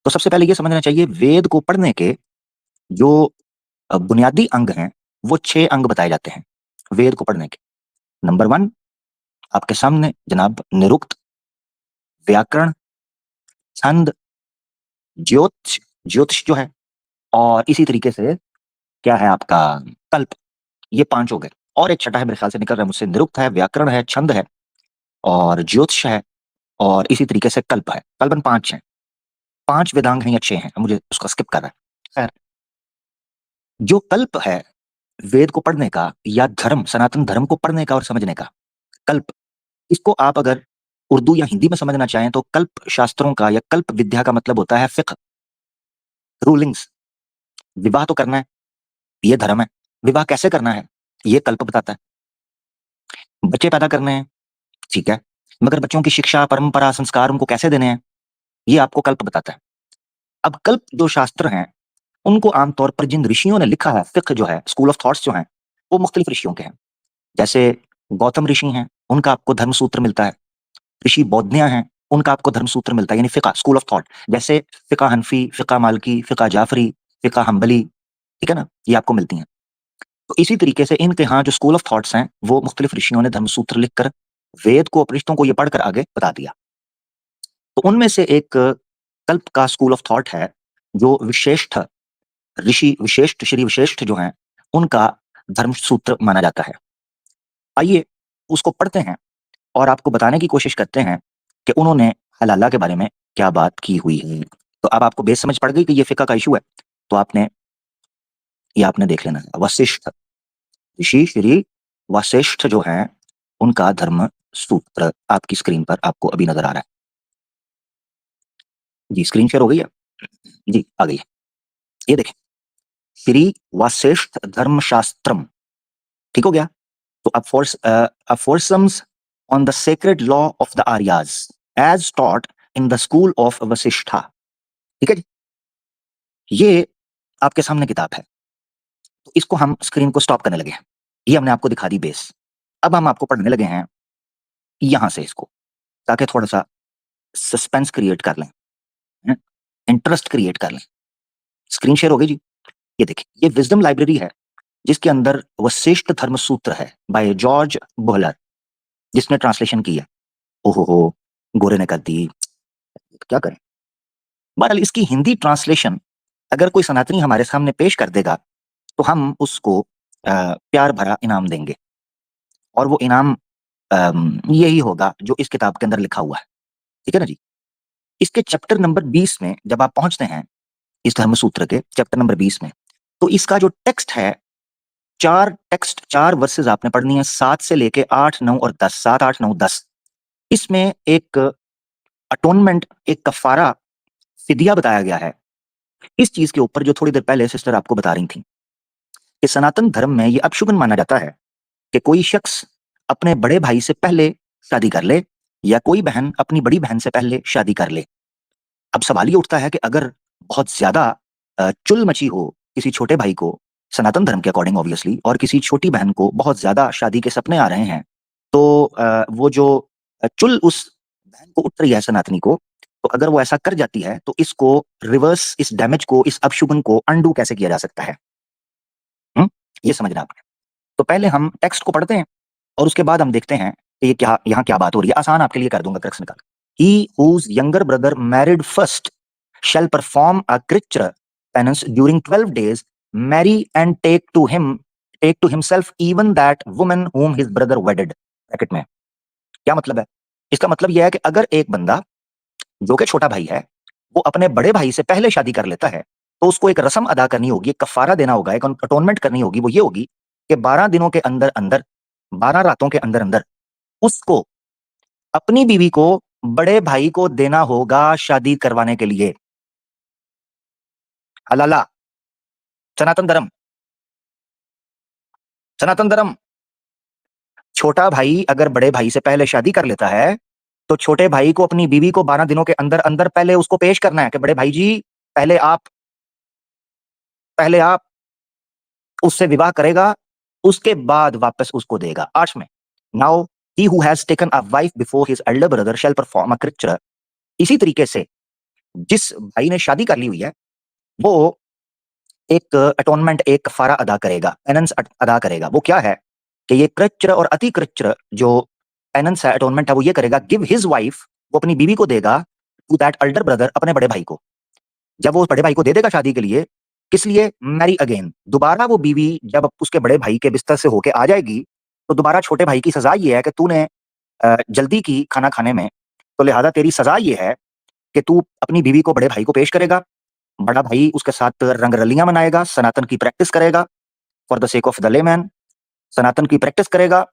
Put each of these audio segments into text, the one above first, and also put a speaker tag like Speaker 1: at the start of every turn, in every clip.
Speaker 1: तो सबसे पहले ये समझना चाहिए वेद को पढ़ने के जो बुनियादी अंग हैं वो 6 अंग बताए जाते हैं वेद को पढ़ने के। नंबर 1 आपके सामने जनाब निरुक्त, व्याकरण, छंद, ज्योतिष ज्योतिष जो है, और इसी तरीके से क्या है आपका कल्प। ये 5 हो गए और एक छठा है मेरे ख्याल से निकल रहा है मुझसे। निरुक्त है, व्याकरण है, छंद है और ज्योतिष है और इसी तरीके से कल्प है। कल्पन 5 हैं। 5 वेदांग हैं या 6 हैं, मुझे उसका स्किप कर रहा है। खैर, जो कल्प है वेद को पढ़ने का या धर्म सनातन धर्म को पढ़ने का और समझने का, कल्प, इसको आप अगर उर्दू या हिंदी में समझना चाहें तो कल्प शास्त्रों का या कल्प विद्या का मतलब होता है फिक्ह, रूलिंग्स। विवाह तो करना है, ये धर्म है। विवाह कैसे करना है, ये कल्प बताता है। बच्चे पैदा करने हैं, ठीक है, मगर बच्चों की शिक्षा, परंपरा, संस्कार उनको कैसे देने हैं, ये आपको कल्प बताता है। अब कल्प जो शास्त्र हैं उनको आमतौर पर जिन ऋषियों ने लिखा है, फिक्ह जो है, स्कूल ऑफ थॉट्स जो हैं, वो मुख्तलिफ ऋषियों के हैं। जैसे गौतम ऋषि हैं, उनका आपको धर्मसूत्र मिलता है। ऋषि बौद्धनिया हैं, उनका आपको धर्मसूत्र मिलता है, यानी फिका, स्कूल ऑफ थॉट। जैसे फिका हनफी, फिका मालकी, फिका जाफरी, फिका हम्बली, ठीक है ना, ये आपको मिलती हैं। तो इसी तरीके से इनके यहाँ जो स्कूल ऑफ थॉट्स हैं वो मुख्तलिफ ऋषियों ने धर्मसूत्र लिखकर वेद को, उपनिषदों को ये पढ़कर आगे बता दिया। तो उनमें से एक कल्प का स्कूल ऑफ थॉट है जो विशेष्ठ ऋषि, विशेष्ठ श्री विशेष्ठ जो हैं, उनका धर्मसूत्र माना जाता है। आइए उसको पढ़ते हैं और आपको बताने की कोशिश करते हैं कि उन्होंने हलाला के बारे में क्या बात की हुई है। तो अब आपको बेस समझ पड़ गई कि ये फिका का इशू है। तो ये आपने देख लेना है। वशिष्ठ ऋषि श्री वशिष्ठ जो हैं, उनका धर्म सूत्र आपकी स्क्रीन पर आपको अभी नजर आ रहा है। जी, स्क्रीन शेयर हो गई है? जी, आ गई है। ये देखें, श्री वशिष्ठ धर्मशास्त्रम, ठीक हो गया। तो aphorisms on the sacred law of the Aryas as taught in the school of Vasishtha, ठीक है जी। ये आपके सामने किताब है। तो इसको हम स्क्रीन को स्टॉप करने लगे हैं। ये हमने आपको दिखा दी बेस। अब हम आपको पढ़ने लगे हैं यहां से इसको, ताकि थोड़ा सा सस्पेंस क्रिएट कर लें, इंटरेस्ट क्रिएट कर लें। स्क्रीन शेयर हो गई जी। ये देखिए, ये विजडम लाइब्रेरी है जिसके अंदर वशिष्ठ धर्म सूत्र है बाय जॉर्ज बोहलर, जिसने ट्रांसलेशन की है। ओहो हो, गोरे ने कर दी, क्या करें। बहरहाल इसकी हिंदी ट्रांसलेशन अगर कोई सनातनी हमारे सामने पेश कर देगा तो हम उसको प्यार भरा इनाम देंगे, और वो इनाम यही होगा जो इस किताब के अंदर लिखा हुआ है, ठीक है ना जी। इसके चैप्टर नंबर 20 में जब आप पहुंचते हैं, इस धर्मसूत्र के चैप्टर नंबर 20 में, तो इसका जो टेक्स्ट है, 4 वर्सेस आपने पढ़नी है, 7 से लेके 8, 9 और 10, 7, 8, 9, 10। इसमें एक अटोनमेंट, एक कफारा, फिदिया बताया गया है इस चीज के ऊपर जो थोड़ी देर पहले सिस्टर आपको बता रही थी कि सनातन धर्म में यह अपशुगन माना जाता है कि कोई शख्स अपने बड़े भाई से पहले शादी कर ले या कोई बहन अपनी बड़ी बहन से पहले शादी कर ले। अब सवाल ये उठता है कि अगर बहुत ज्यादा चुल मची हो किसी छोटे भाई को, सनातन धर्म के अकॉर्डिंग ऑब्वियसली, और किसी छोटी बहन को बहुत ज्यादा शादी के सपने आ रहे हैं, तो वो जो चुल उस बहन को उठ रही है सनातनी को, तो अगर वो ऐसा कर जाती है तो इसको रिवर्स, इस डैमेज को, इस अपशुगन को अनडू कैसे किया जा सकता है। ये समझना आपने। तो पहले हम टेक्स्ट को पढ़ते हैं और उसके बाद हम देखते हैं कि ये क्या, यहाँ क्या बात हो रही है। आसान आपके लिए कर दूंगा क्रक्स निकाल। He whose younger brother married first shall perform a creature penance during 12 days, marry and take to himself even that woman whom his brother wedded. Bracket में क्या मतलब है? इसका मतलब यह है कि अगर एक बंदा जो कि छोटा भाई है वो अपने बड़े भाई से पहले शादी कर लेता है तो उसको एक रस्म अदा करनी होगी, एक कफारा देना होगा, एक अटोनमेंट करनी होगी। वो ये होगी कि 12 दिनों के अंदर अंदर, 12 रातों के अंदर अंदर उसको अपनी बीवी को बड़े भाई को देना होगा शादी करवाने के लिए। हलाला, सनातन धर्म, सनातन धर्म। छोटा भाई अगर बड़े भाई से पहले शादी कर लेता है तो छोटे भाई को अपनी बीवी को 12 दिनों के अंदर अंदर पहले उसको पेश करना है कि बड़े भाई जी, पहले आप उससे विवाह करेगा, उसके बाद वापस उसको देगा। 8 में, now he who has taken a wife before his elder brother shall perform a Krichchhra. इसी तरीके से जिस भाई ने शादी कर ली हुई है वो एक अटोनमेंट, एक कफारा अदा करेगा, पेनंस अदा करेगा। वो क्या है कि ये कृच्र और अति कृच्र जो पेनंस है, अटोनमेंट है, वो ये करेगा, गिव हिज वाइफ, वो अपनी बीवी को देगा, टू दैट अल्डर ब्रदर, अपने बड़े भाई को। जब वो बड़े भाई को दे देगा शादी के लिए, किस लिए? मैरी अगेन, दोबारा वो बीवी जब उसके बड़े भाई के बिस्तर से होके आ जाएगी, तो दोबारा छोटे भाई की सजा ये है कि तूने जल्दी की खाना खाने में, तो लिहाजा तेरी सजा ये है कि तू अपनी बीवी को बड़े भाई को पेश करेगा, बड़ा भाई उसके साथ रंग रलियां मनाएगा, सनातन की प्रैक्टिस करेगा, for the sake of the layman, Sanatan की प्रैक्टिस करेगा,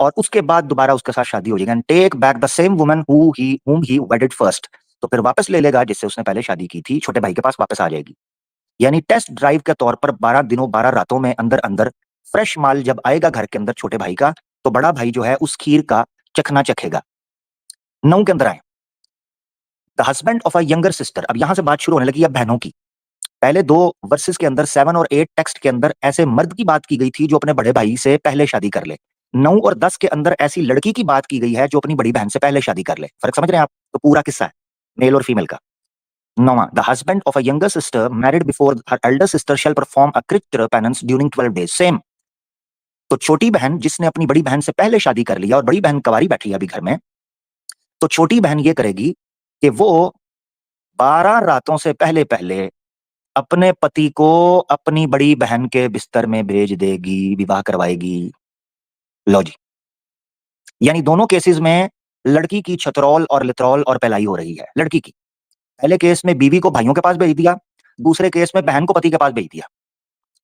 Speaker 1: और उसके बाद दोबारा उसके साथ शादी हो जाएगी। And take back the same woman whom he wedded first, तो फिर वापस ले लेगा जिससे उसने पहले शादी की थी, छोटे भाई के पास वापस आ जाएगी। यानी टेस्ट ड्राइव के तौर पर 12 दिनों 12 रातों में अंदर अंदर फ्रेश माल जब आएगा घर के अंदर छोटे भाई का, तो बड़ा भाई जो है उस खीर का चखना चखेगा। 9 के अंदर आए, the husband of a younger sister. अब यहां से बात शुरू होने लगी अब बहनों की। पहले 2 वर्सेस के अंदर 7 और 8 टेक्स्ट के अंदर ऐसे मर्द की बात की गई थी जो अपने बड़े भाई से पहले शादी कर ले। 9 और 10 के अंदर ऐसी लड़की की बात की गई है जो अपनी बड़ी बहन से पहले शादी कर ले। फर्क समझ रहे हैं आप? तो पूरा किस्सा है मेल और फीमेल का। 9वां, the husband of a younger sister married before her elder sister shall perform a Krichchhra penance during 12 days. Same. तो छोटी बहन जिसने अपनी बड़ी बहन से पहले शादी कर लिया और बड़ी बहन कवारी बैठी है अभी घर में, तो छोटी बहन ये करेगी कि वो 12 रातों से पहले पहले अपने पति को अपनी बड़ी बहन के बिस्तर में भेज देगी, विवाह करवाएगी। लो जी। यानी दोनों केसेस में लड़की की छतरौल और लितरौल और पहलाई हो रही है लड़की की। पहले केस में बीवी को भाइयों के पास भेज दिया, दूसरे केस में बहन को पति के पास भेज दिया।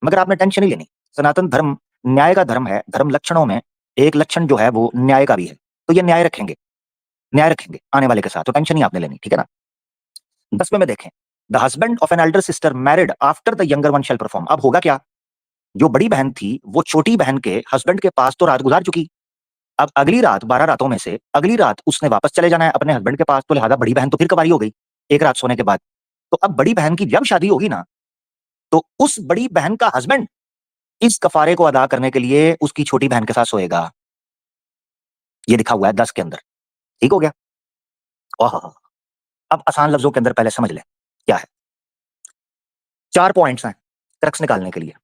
Speaker 1: मगर आपने टेंशन नहीं लेनी, सनातन धर्म न्याय का धर्म है। धर्म लक्षणों में एक लक्षण जो है वो न्याय का भी है, तो ये न्याय रखेंगे, न्याय रखेंगे आने वाले के साथ, तो टेंशन नहीं आपने लेनी, ठीक है ना? 10वें में देखें, the husband of an elder sister married after the younger one shall perform. अब होगा क्या? जो बड़ी बहन थी वो छोटी बहन के हस्बैंड के पास तो रात गुजार चुकी, अब अगली रात 12 रातों में से अगली रात उसने वापस चले जाना है अपने हस्बैंड के पास, तो लिहाजा बड़ी बहन तो फिर कवारी हो गई एक रात सोने के बाद। तो अब बड़ी बहन की जब शादी होगी ना, तो उस बड़ी बहन का हस्बैंड इस कफारे को अदा करने के लिए उसकी छोटी बहन के साथ सोएगा। ये लिखा हुआ है 10 के अंदर। ठीक हो गया? ओह, अब आसान लफ्जों के अंदर पहले समझ लें क्या है। 4 पॉइंट्स हैं क्रक्स निकालने के लिए,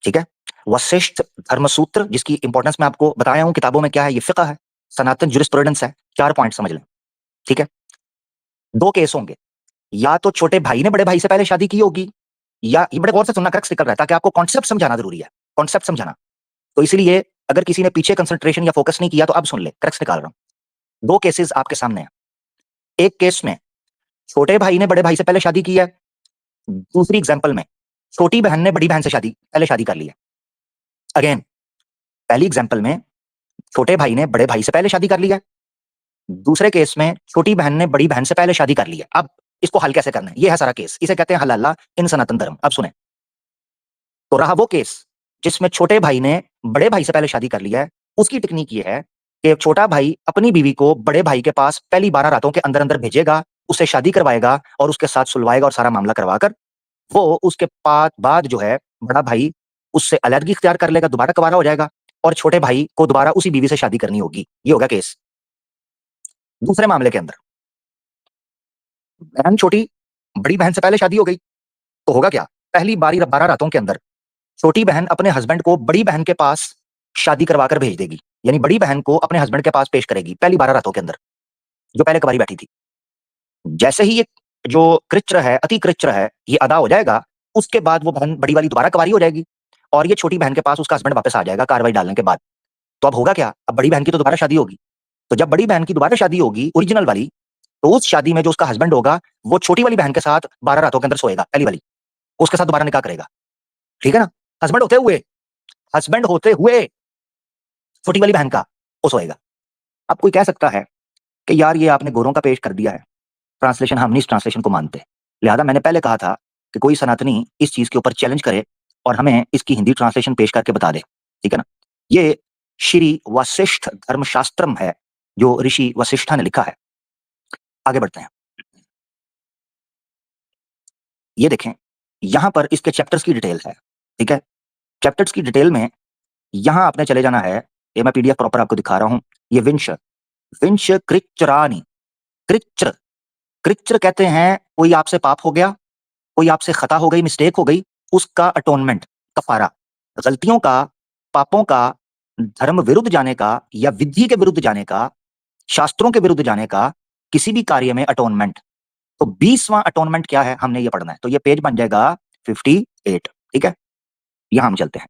Speaker 1: ठीक है? वशिष्ठ धर्मसूत्र, जिसकी इंपॉर्टेंस मैं आपको बताया हूं किताबों में क्या है, ये फिqh है, सनातन जुरिस्प्रूडेंस है। 4 पॉइंट समझ लें, ठीक है? 2 केस होंगे, या तो छोटे भाई ने बड़े भाई से पहले शादी की होगी, या ये बड़े गौर से सुनना, क्रक्स निकल रहा है ताकि आपको कॉन्सेप्ट समझाना जरूरी है, कॉन्सेप्ट समझाना। तो इसलिए अगर किसी ने पीछे कंसंट्रेशन या फोकस नहीं किया तो अब सुन ले, क्रक्स निकाल रहा हूं। 2 केसेस आपके सामने हैं। एक केस में छोटे भाई ने बड़े भाई से पहले शादी की है, दूसरी एग्जांपल में छोटी बहन ने बड़ी बहन से पहले शादी कर ली है। अगेन, पहली एग्जांपल में छोटे भाई ने बड़े भाई से पहले शादी कर ली है, दूसरे केस में छोटी बहन ने बड़ी बहन से पहले शादी कर ली है। अब इसको हल कैसे करना है, ये है सारा केस, इसे कहते हैं हलाला इन सनातन धर्म। अब सुने, तो रहा वो केस जिसमें छोटे भाई ने बड़े भाई से पहले शादी कर लिया है, उसकी टेक्निक ये है कि छोटा भाई अपनी बीवी को बड़े भाई के पास पहली 12 रातों के अंदर अंदर भेजेगा, उससे शादी करवाएगा और उसके साथ सुलवाएगा और सारा मामला करवाकर वो उसके बाद जो है बड़ा भाई उससे अलग इख्तियार कर लेगा, दोबारा कवारा हो जाएगा और छोटे भाई को दोबारा उसी बीवी से शादी करनी होगी। ये होगा केस। दूसरे मामले के अंदर बहन छोटी, बड़ी बहन से पहले शादी हो गई, तो होगा क्या? पहली 12 रातों के अंदर छोटी बहन अपने हस्बैंड को बड़ी बहन के पास शादी करवाकर भेज देगी, यानी बड़ी बहन को अपने हस्बैंड के पास पेश करेगी पहली 12 रातों के अंदर, जो पहले कुंवारी बैठी थी। जैसे ही ये जो कृच्र है, अति कृच्र है, ये अदा हो जाएगा, उसके बाद वो बहन बड़ी वाली दोबारा कुंवारी हो जाएगी और ये छोटी बहन के पास उसका हस्बैंड वापस आ जाएगा कार्रवाई डालने के बाद। तो अब होगा क्या? अब बड़ी बहन की तो दोबारा शादी होगी। तो जब बड़ी बहन की दोबारा शादी होगी ओरिजिनल वाली, तो उस शादी में जो उसका हस्बैंड होगा वो छोटी वाली बहन के साथ 12 रातों के अंदर सोएगा, पहली वाली, उसके साथ दोबारा निकाह करेगा। ठीक है ना? हस्बैंड होते हुए छोटी वाली बहन का वो सोएगा। अब कोई कह सकता है कि यार ये आपने गोरों का पेश कर दिया है, ट्रांसलेशन, हम नहीं इस ट्रांसलेशन को मानते। लिहाजा मैंने पहले कहा था कि कोई सनातनी इस चीज के ऊपर चैलेंज करे और हमें इसकी हिंदी ट्रांसलेशन पेश करके बता दे, ठीक है ना? ये श्री वशिष्ठ धर्मशास्त्रम है जो ऋषि वशिष्ठा ने लिखा है। आगे बढ़ते हैं। ये देखें, यहां पर इसके चैप्टर्स की डिटेल है, ठीक है? चैप्टर्स की डिटेल में यहां आपने चले जाना है, ये मैं पीडीएफ प्रॉपर आपको दिखा रहा हूं। ये विंश विंश कृच्रानी, कृच्र कृच्र कहते हैं कोई आपसे पाप हो गया, कोई आपसे खता हो गई, मिस्टेक हो गई, उसका अटोनमेंट, कफारा, गलतियों का, पापों का, धर्म विरुद्ध जाने का या विधि के विरुद्ध जाने का, शास्त्रों के विरुद्ध जाने का, किसी भी कार्य में अटोनमेंट। तो 20वां अटोनमेंट क्या है, हमने ये पढ़ना है। तो ये पेज बन जाएगा 58। ठीक है, यहां हम चलते हैं।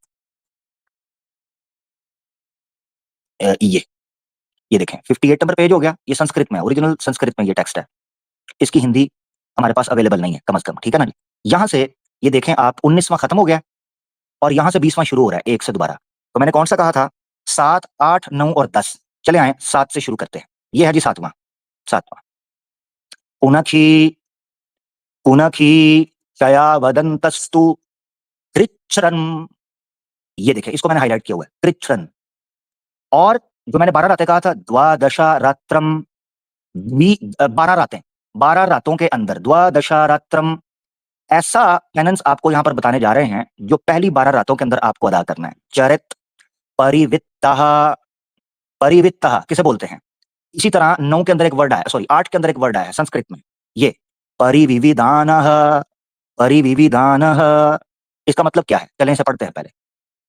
Speaker 1: ये देखें 58 नंबर पेज हो गया। ये संस्कृत में है, ओरिजिनल संस्कृत में ये टेक्स्ट है। इसकी हिंदी हमारे पास अवेलेबल नहीं है कम से कम, ठीक है ना जी। यहां से ये देखें आप, 19वां खत्म हो गया और यहां से 20वां शुरू हो रहा है, एक से दोबारा। तो मैंने कौन सा कहा था, 7, 8, 9 और 10। चले आए 7 से शुरू करते हैं। ये है जी 7वां। 7वां, पुनखी पुनखी चया वदंतस्तु कृच्छ्रन। ये देखें, इसको मैंने हाईलाइट किया हुआ है, कृच्छ्रन। और जो मैंने 12 रातें कहा था, द्वादशा रात्रम, 12 रातें, 12 रातों के अंदर, द्वादशा रात्रम, ऐसा पेनेंस आपको यहां पर बताने जा रहे हैं जो पहली 12 रातों के अंदर आपको अदा करना है। चरित परिवित्तः, परिवित्तः किसे बोलते हैं। इसी तरह 9 के अंदर एक वर्ड आया, सॉरी 8 के अंदर एक वर्ड आया संस्कृत में, ये परिविविधानः, परिविविधानः। इसका मतलब क्या है, चलें इसे पढ़ते हैं पहले।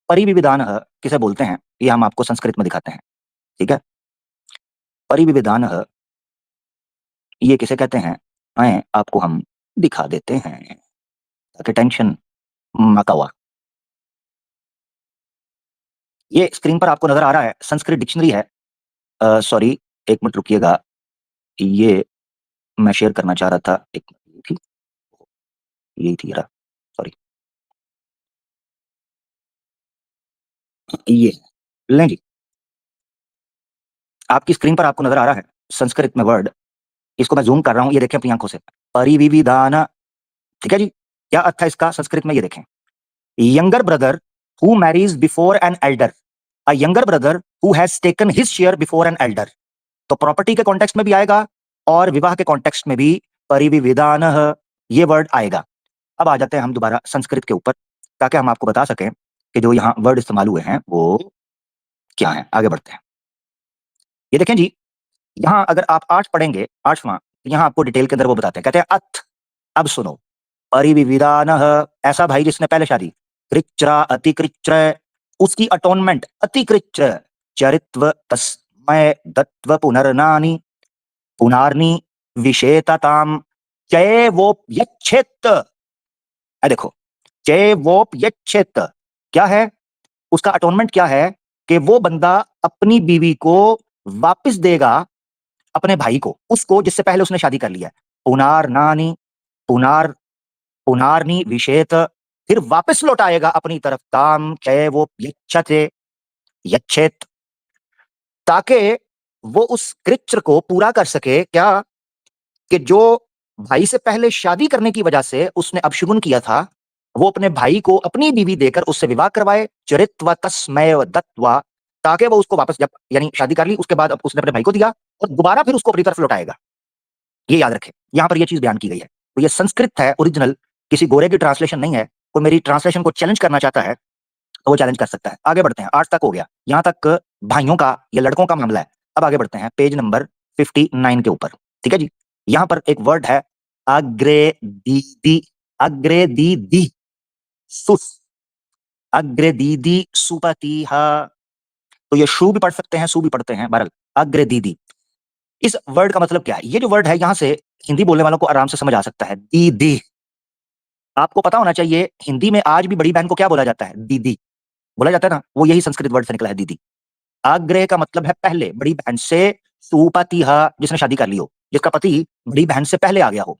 Speaker 1: परिविविधानः किसे बोलते हैं, ये हम आपको संस्कृत में दिखाते हैं। ठीक है, परिविविधानः ये किसे कहते हैं, आए आपको हम दिखा देते हैं ताकि टेंशन मत हुआ। ये स्क्रीन पर आपको नजर आ रहा है, संस्कृत डिक्शनरी है। सॉरी, एक मिनट रुकिएगा, ये मैं शेयर करना चाह रहा था, एक थी, यही थी यार, सॉरी। ये लें जी, आपकी स्क्रीन पर आपको नजर आ रहा है संस्कृत में वर्ड। इसको मैं जूम कर रहा हूं, ये देखें अपनी आंखों से, परिविविधान। ठीक है जी, क्या अर्थ है इसका संस्कृत में, ये देखें। Younger brother who marries before an elder, a younger brother who has taken his share before an elder. तो प्रॉपर्टी के कॉन्टेक्स्ट में भी आएगा और विवाह के कॉन्टेक्स्ट में भी परिविविधान ये वर्ड आएगा। अब आ जाते हैं हम दोबारा संस्कृत के ऊपर, ताकि हम आपको बता सकें कि जो यहाँ वर्ड इस्तेमाल हुए हैं वो क्या है। आगे बढ़ते हैं। ये देखें जी, यहाँ अगर आप 8 पढ़ेंगे, 8वां, यहाँ आपको डिटेल के अंदर वो बताते हैं, कहते हैं अथ, अब सुनो, परिविविधान, ऐसा भाई जिसने पहले शादी, कृच्रा अतिकृच्र, उसकी अटोनमेंट, अतिकृच्र, चरित्व तस्मय दत्व पुनर्नानि, पुनार्नि विशेषताम, चैवोप्यच्छेत्। देखो, चैवोप्यच्छेत् क्या है, उसका अटोनमेंट क्या है, कि वो बंदा अपनी बीवी को वापस देगा, अपने भाई को, उसको जिससे पहले उसने शादी कर लिया है। पुनार्नानि, पुनार पुनार्नि विशेत, फिर वापस लौटाएगा अपनी तरफ, ताम चैवोप्यच्छते, यच्छेत, ताकि वो उस कृच्र को पूरा कर सके। क्या, कि जो भाई से पहले शादी करने की वजह से उसने अपशगुन किया था, वो अपने भाई को अपनी बीवी देकर उससे विवाह करवाए, चरित्व तस्मय दत्वा, ताकि वो उसको वापस, जब यानी शादी कर ली उसके बाद अब उसने अपने भाई को दिया और दोबारा फिर उसको अपनी तरफ लौटाएगा। ये याद रखें, यहां पर ये चीज बयान की गई है। तो ये संस्कृत है ओरिजिनल, किसी गोरे की ट्रांसलेशन नहीं है। कोई मेरी ट्रांसलेशन को चैलेंज करना चाहता है तो वो चैलेंज कर सकता है। आगे बढ़ते हैं, 8 तक हो गया, यहां तक भाइयों का या लड़कों का मामला है। अब आगे बढ़ते हैं पेज नंबर 59 के ऊपर। ठीक है जी, यहां पर एक वर्ड है अग्रे दीदी, अग्रे दीदी सुस, अग्रे दीदी सुपति। तो ये शू भी पढ़ सकते हैं, सू भी पढ़ते हैं, बहरहाल अग्रे दीदी। इस वर्ड का मतलब क्या है, ये जो वर्ड है यहां से हिंदी बोलने वालों को आराम से समझ आ सकता है, दीदी। आपको पता होना चाहिए हिंदी में आज भी बड़ी बहन को क्या बोला जाता है, दीदी बोला जाता है ना, वो यही संस्कृत वर्ड से निकला है, दीदी। अग्रे का मतलब है पहले, बड़ी बहन से, सुपति जिसने शादी कर ली हो, जिसका पति बड़ी बहन से पहले आ गया हो।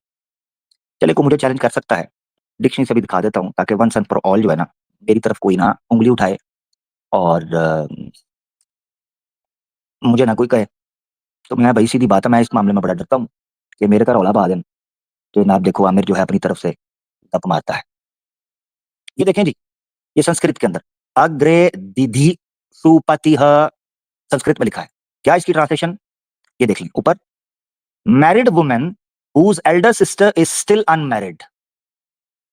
Speaker 1: चले, को मुझे चैलेंज कर सकता है, डिक्शनरी से भी दिखा देता हूं ताकि वंस एंड फॉर ऑल जो है ना, मेरी तरफ कोई ना उंगली उठाए और मुझे ना कोई कहे। तो मैं भाई सीधी बात है, मैं इस मामले में बड़ा डरता हूँ कि मेरे का रौला बहा देन तो जनाब देखो आमिर जो है अपनी तरफ से गप मारता है। ये देखें जी, ये संस्कृत के अंदर अग्रे दिधि सुपति संस्कृत में लिखा है। क्या इसकी ट्रांसलेशन, ये देख लें ऊपर, married women whose elder sister is still unmarried,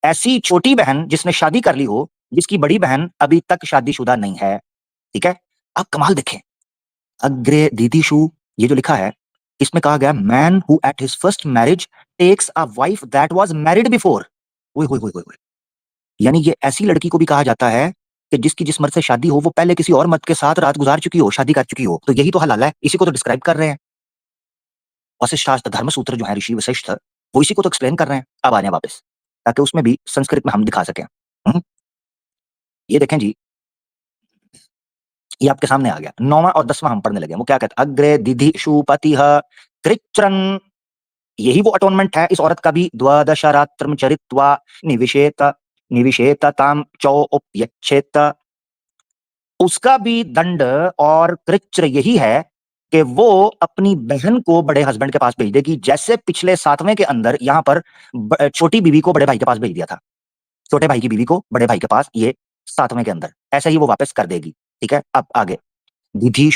Speaker 1: ऐसी छोटी बहन जिसने शादी कर ली हो, जिसकी बड़ी बहन अभी तक शादीशुदा नहीं है। ठीक है, अब कमाल देखें, अग्रे दीदीशु, ये जो लिखा है, इसमें कहा गया man who at his first marriage takes a wife that was married before. ओए होए होए होए, यानी ये ऐसी लड़की को भी कहा जाता है कि जिसकी जिस मर्द से शादी हो वो पहले किसी और मर्द के साथ रात गुजार चुकी हो, शादी कर चुकी हो। तो यही तो हलाला है, इसी को तो डिस्क्राइब कर रहे हैं। वशिष्ठ शास्त्र धर्म सूत्र जो है ऋषि वशिष्ठ, वो इसी को तो एक्सप्लेन कर रहे हैं। अब आ जाए वापस, ताकि उसमें भी संस्कृत में हम दिखा सकें। ये देखें जी, ये आपके सामने आ गया। 9वां और 10वां हम पढ़ने लगे। वो क्या कहते हैं, अग्रे दिधि शुपति कृच्रन, यही वो अटोनमेंट है इस औरत का भी। द्वादशरात्रम चरित्वा निविशेत निविशेत ताम चौपयच्छेत, उसका भी दंड और कृच्र यही है कि वो अपनी बहन को बड़े हस्बैंड के पास भेज देगी, जैसे पिछले 7वें के अंदर यहां पर छोटी बीवी को बड़े भाई के पास भेज दिया था। छोटे भाई की बीवी को बड़े भाई के पास, ये 7वें के अंदर ऐसे ही वो वापस कर देगी। ठीक है, अब आगे। विधि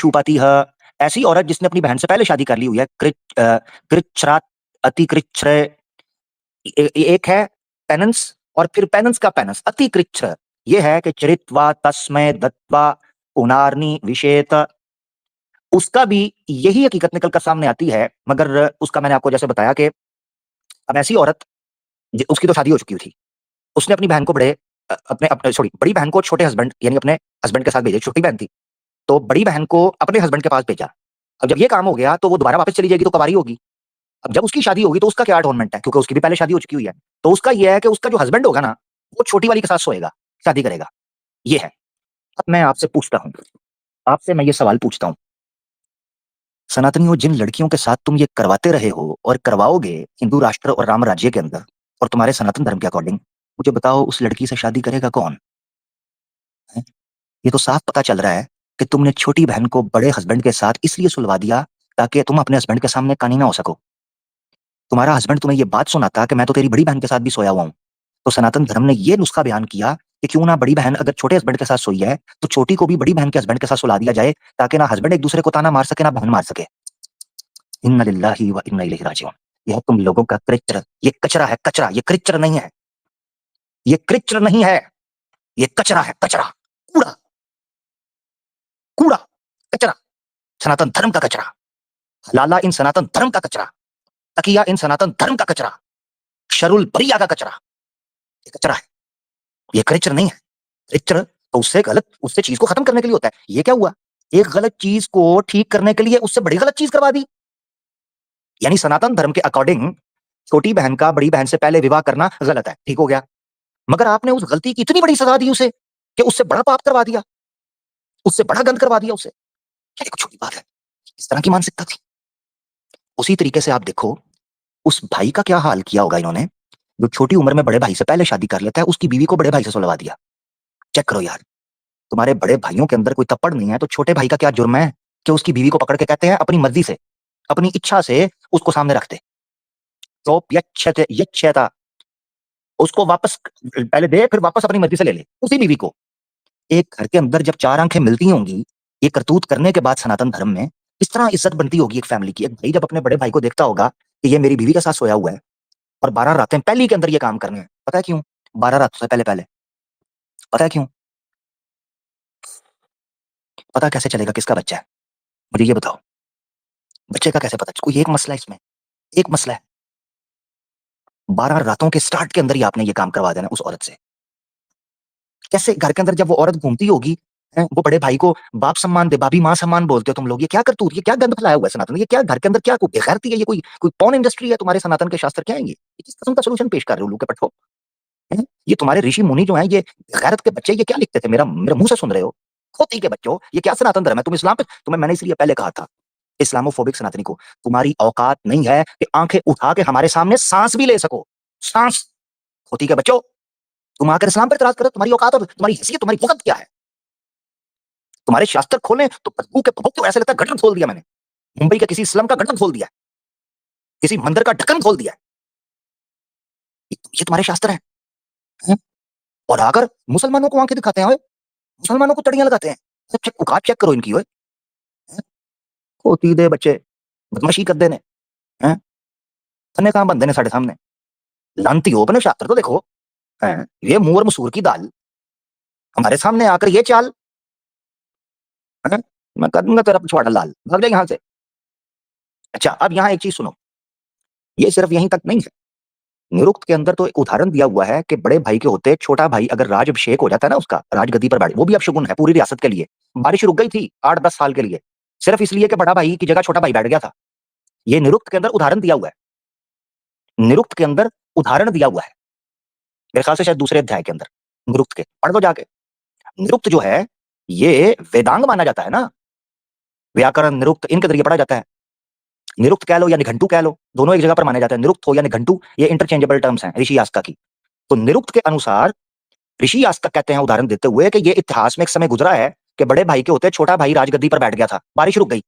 Speaker 1: ऐसी औरत जिसने अपनी बहन से पहले शादी कर ली हुई है। कृच्छ्रा अतिकृच्छ, एक है पेनेंस, और फिर पेनेंस का पेनेंस अतिकृच्छ, ये है कि चरित्वा तस्मै दत्वा पुनार्नि विषेत, उसका भी यही हकीकत निकल कर सामने आती है। मगर उसका मैंने आपको जैसे बताया कि अब ऐसी औरत, उसकी तो शादी हो चुकी थी, उसने अपनी बहन को अपने सॉरी बड़ी बहन को छोटे हस्बैंड यानी अपने हस्बैंड के साथ भेजा। छोटी बहन थी तो बड़ी बहन को अपने हस्बैंड के पास भेजा। अब जब ये काम हो गया तो वो दोबारा वापस चली जाएगी तो कवारी होगी। अब जब उसकी शादी होगी तो उसका क्या अटोनमेंट है, क्योंकि उसकी भी पहले शादी हो चुकी हुई है। तो उसका ये है कि उसका जो हस्बैंड होगा ना, वो छोटी वाली के साथ सोएगा, शादी करेगा। ये है। अब मैं आपसे पूछता हूं, आपसे मैं ये सवाल पूछता हूं, सनातनियों, जिन लड़कियों के साथ तुम ये करवाते रहे हो और करवाओगे हिंदू राष्ट्र और राम राज्य के अंदर, और तुम्हारे सनातन धर्म के अकॉर्डिंग, मुझे बताओ उस लड़की से शादी करेगा कौन है? ये तो साफ पता चल रहा है कि तुमने छोटी बहन को बड़े हस्बैंड के साथ इसलिए सुलवा दिया ताकि तुम अपने हस्बैंड के सामने कानी ना हो सको। तुम्हारा हस्बैंड तुम्हें ये बात सुनाता कि मैं तो तेरी बड़ी बहन के साथ भी सोया हुआ हूं, तो सनातन धर्म ने ये नुस्खा बयान किया कि क्यों ना बड़ी बहन अगर छोटे हस्बैंड के साथ सोई है तो छोटी को भी बड़ी बहन के हस्बैंड के साथ सुला दिया जाए, ताकि ना हस्बैंड एक दूसरे को ताना मार सके ना बहन मार सके। इन्ना लिल्लाहि व इन्ना इलैहि राजिऊन। यह तुम लोगों का कृच्र, ये कचरा है, कचरा। ये कृच्र नहीं है, ये कृच्र नहीं है, ये कचरा है, कचरा, कूड़ा, कूड़ा, कचरा, सनातन धर्म का कचरा। लाला इन सनातन धर्म का कचरा, तकिया इन सनातन धर्म का कचरा, शरुल बरिया का कचरा, ये कचरा है, ये कृच्र नहीं है। कृच्र तो उससे गलत, उससे चीज को खत्म करने के लिए होता है। ये क्या हुआ, एक गलत चीज को ठीक करने के लिए उससे बड़ी गलत चीज करवा दी। यानी सनातन धर्म के अकॉर्डिंग छोटी बहन का बड़ी बहन से पहले विवाह करना गलत है, ठीक हो गया। मगर आपने उस गलती की इतनी बड़ी सजा दी उसे कि उससे बड़ा पाप करवा दिया, उससे बड़ा गंद करवा दिया उसे। क्या कुछ छोटी बात है? इस तरह की मानसिकता थी। उसी तरीके से आप देखो उस भाई का क्या हाल किया होगा इन्होंने, जो छोटी उम्र में बड़े भाई से पहले शादी कर लेता है, उसकी बीवी को बड़े भाई से सुलवा दिया। चेक करो यार, तुम्हारे बड़े भाइयों के अंदर कोई तप्पड़ नहीं है तो छोटे भाई का क्या जुर्म है कि उसकी बीवी को पकड़ के कहते हैं अपनी मर्जी से, अपनी इच्छा से उसको सामने रखते। तो यच्छता, उसको वापस पहले दे, फिर वापस अपनी मर्जी से ले ले उसी बीवी को। एक घर के अंदर जब चार आंखें मिलती होंगी ये करतूत करने के बाद, सनातन धर्म में इस तरह इज्जत बनती होगी एक फैमिली की। एक भाई जब अपने बड़े भाई को देखता होगा कि ये मेरी बीवी के साथ सोया हुआ है और 12 रातें पहली के अंदर ये काम करने हैं, पता है क्यों? 12 रातों से पहले पहले, पता है क्यों? पता कैसे चलेगा किसका बच्चा है? मुझे ये बताओ, बच्चे का कैसे पता? कोई एक मसला है इसमें, एक मसला है। 12 रातों के स्टार्ट के अंदर ही आपने ये काम करवा देना उस औरत से। कैसे घर के अंदर जब वो औरत घूमती होगी, वो बड़े भाई को बाप सम्मान दे, भाभी माँ सम्मान बोलते हो तुम लोग, ये क्या करतूत, ये क्या गंद फैलाया हुआ है सनातन, ये क्या घर के अंदर क्या कोई बेगैरती है, ये कोई कोई पॉर्न इंडस्ट्री है तुम्हारे सनातन के शास्त्र क्या है ये किस किस्म का सोल्यूशन पेश कर रहे हो लोग के पठो? ये तुम्हारे ऋषि मुनि जो हैं, ये गैरत के बच्चे ये क्या लिखते थे? मेरा मेरे मुंह से सुन रहे हो? खोती के बच्चों, ये क्या सनातन धर्म है? तुम इस्लाम पे, तुम्हें मैंने इसलिए पहले कहा था इस्लामोफोबिक सनातनी को, तुम्हारी औकात नहीं है कि आंखें उठा के हमारे सामने सांस भी ले सको, सांस। खोती के बच्चों, तुम आकर इस्लाम पर इतराज करो, तुम्हारी औकात और तुम्हारी हैसियत, तुम्हारी वक्त क्या है? तुम्हारे शास्त्र खोलें तो बदबू के भभक तो ऐसे लगता है गटर खोल दिया मैंने, मुंबई के किसी स्लम का गटर खोल दिया, किसी मंदिर का ढक्कन खोल दिया। ये तुम्हारे शास्त्र हैं? और आकर मुसलमानों को आंखें दिखाते हैं, ओए मुसलमानों को तड़ियां लगाते हैं। चेक औकात चेक करो इनकी, ओए खोती दे बच्चे, बदमाशी कर देने हैं, तने कहां बंदे ने साढ़े सामने लानती हो, अपने शास्त्र तो देखो। हैं ये मुंह और मसूर की दाल हमारे सामने आकर ये चाल, हैं? मैं कर दूंगा तेरा पिछवाड़ा लाल, भाग जा यहाँ से। अच्छा, अब यहाँ एक चीज सुनो, ये सिर्फ यहीं तक नहीं है। निरुक्त के अंदर तो एक उदाहरण दिया हुआ है कि बड़े भाई के होते छोटा भाई अगर राजअभिषेक हो जाता है ना, उसका राजगद्दी पर बैठ, वो भी अपशगुन है पूरी रियासत के लिए। बारिश रुक गई थी 8-10 साल के लिए, सिर्फ इसलिए कि बड़ा भाई की जगह छोटा भाई बैठ गया था। ये निरुक्त के अंदर उदाहरण दिया हुआ है, निरुक्त के अंदर उदाहरण दिया हुआ है, मेरे ख्याल से शायद दूसरे अध्याय के अंदर। निरुक्त के पढ़ दो जाके। निरुक्त जो है ये वेदांग माना जाता है ना, व्याकरण निरुक्त इनके जरिए पढ़ा जाता है। निरुक्त कह लो या निघंटू कह लो, दोनों एक जगह पर माने जाते हैं। निरुक्त हो या निघंटू, ये इंटरचेंजेबल टर्म्स हैं ऋषि यास्का की। तो निरुक्त के अनुसार ऋषि यास्का कहते हैं उदाहरण देते हुए कि ये इतिहास में एक समय गुजरा है कि बड़े भाई के होते छोटा भाई राजगद्दी पर बैठ गया था, बारिश रुक गई,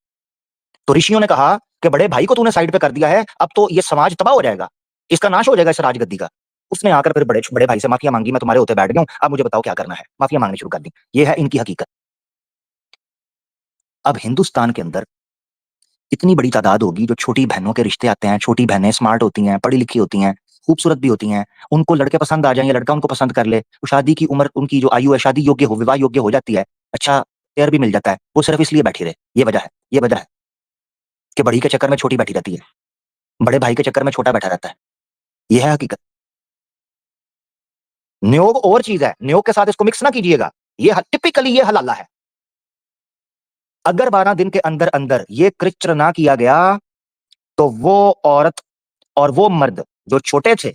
Speaker 1: तो ऋषियों ने कहा कि बड़े भाई को तूने साइड पे कर दिया है, अब तो ये समाज तबाह हो जाएगा, इसका नाश हो जाएगा इस राजगद्दी का। उसने आकर फिर बड़े बड़े भाई से माफिया मांगी, मैं तुम्हारे होते बैठ गया हूं, अब मुझे बताओ क्या करना है, माफिया मांगनी शुरू कर दी। ये है इनकी हकीकत। अब हिंदुस्तान के अंदर इतनी बड़ी तादाद होगी जो छोटी बहनों के रिश्ते आते हैं, छोटी बहनें स्मार्ट होती हैं, पढ़ी लिखी होती हैं, खूबसूरत भी होती हैं, उनको लड़के पसंद आ जाएंगे, लड़का उनको पसंद कर ले, तो शादी की उम्र उनकी जो आयु है शादी योग्य हो, विवाह योग्य हो जाती है, अच्छा प्यार भी मिल जाता है, वो सिर्फ इसलिए बैठी रहे। ये वजह है, ये वजह है कि बड़ी के चक्कर में छोटी बैठी रहती है, बड़े भाई के चक्कर में छोटा बैठा रहता है। ये है हकीकत। न्योग और चीज है, न्योग के साथ इसको मिक्स ना कीजिएगा, ये टिपिकली ये हलाला है। अगर 12 दिन के अंदर अंदर ये कृच्र ना किया गया तो वो औरत और वो मर्द जो छोटे थे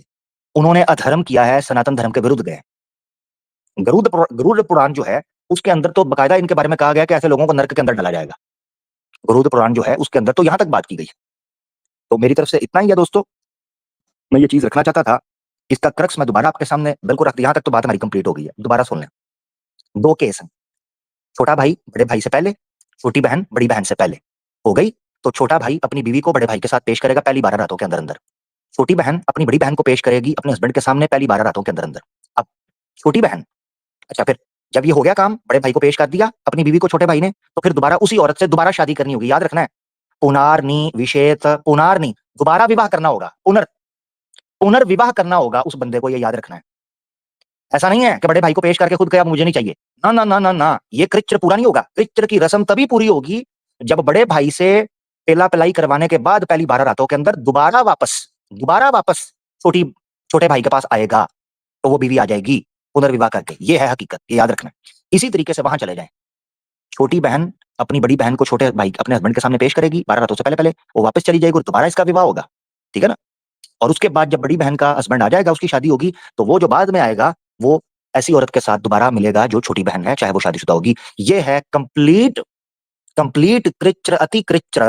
Speaker 1: उन्होंने अधर्म किया है, सनातन धर्म के विरुद्ध गए। गरुड़ पुराण जो है उसके अंदर तो बकायदा इनके बारे में कहा गया कि ऐसे लोगों को नरक के अंदर डाला जाएगा। गरुड़ पुराण जो है उसके अंदर तो यहां तक बात की गई है। तो मेरी तरफ से इतना ही है दोस्तों, मैं ये चीज रखना चाहता था। इसका क्रक्स मैं दोबारा आपके सामने बिल्कुल रख दिया, यहां तक तो बात हमारी कंप्लीट हो गई है। दोबारा सुन लें, दो केस हैं, छोटा भाई बड़े भाई से पहले, छोटी बहन बड़ी बहन से पहले हो गई, तो छोटा भाई अपनी बीवी को बड़े भाई के साथ पेश करेगा पहली 12 रातों के अंदर अंदर, छोटी बहन अपनी बड़ी बहन को पेश करेगी अपने हस्बैंड के सामने पहली 12 रातों के अंदर अंदर। अब छोटी बहन, अच्छा फिर जब ये हो गया काम, बड़े भाई को पेश कर दिया अपनी बीवी को छोटे भाई ने, तो फिर दोबारा उसी औरत से दोबारा शादी करनी होगी, याद रखना है। पुनारनी विषेत, पुनारनी दोबारा विवाह करना होगा, पुनर्विवाह करना होगा उस बंदे को, ये याद रखना है। ऐसा नहीं है कि बड़े भाई को पेश करके खुद गया मुझे नहीं चाहिए, ना ना ना ना ना, ये कृच्र पूरा नहीं होगा। कृच्र की रस्म तभी पूरी होगी जब बड़े भाई से पेला पिलाई करवाने के बाद पहली 12 रातों के अंदर दोबारा वापस छोटी छोटे भाई के पास आएगा, तो वो बीवी आ जाएगी पुनर्विवाह करके। ये है हकीकत, ये याद रखना। इसी तरीके से वहां चले जाएं, छोटी बहन अपनी बड़ी बहन को छोटे भाई अपने हस्बैंड के सामने पेश करेगी 12 रातों से पहले पहले, वो वापस चली जाएगी और दोबारा इसका विवाह होगा, ठीक है ना। और उसके बाद जब बड़ी बहन का हस्बैंड आ जाएगा, उसकी शादी होगी, तो वो जो बाद में आएगा वो ऐसी औरत के साथ दोबारा मिलेगा जो छोटी बहन है, चाहे वो शादीशुदा होगी। ये है कंप्लीट कंप्लीट कृच्र, अति कृच्र,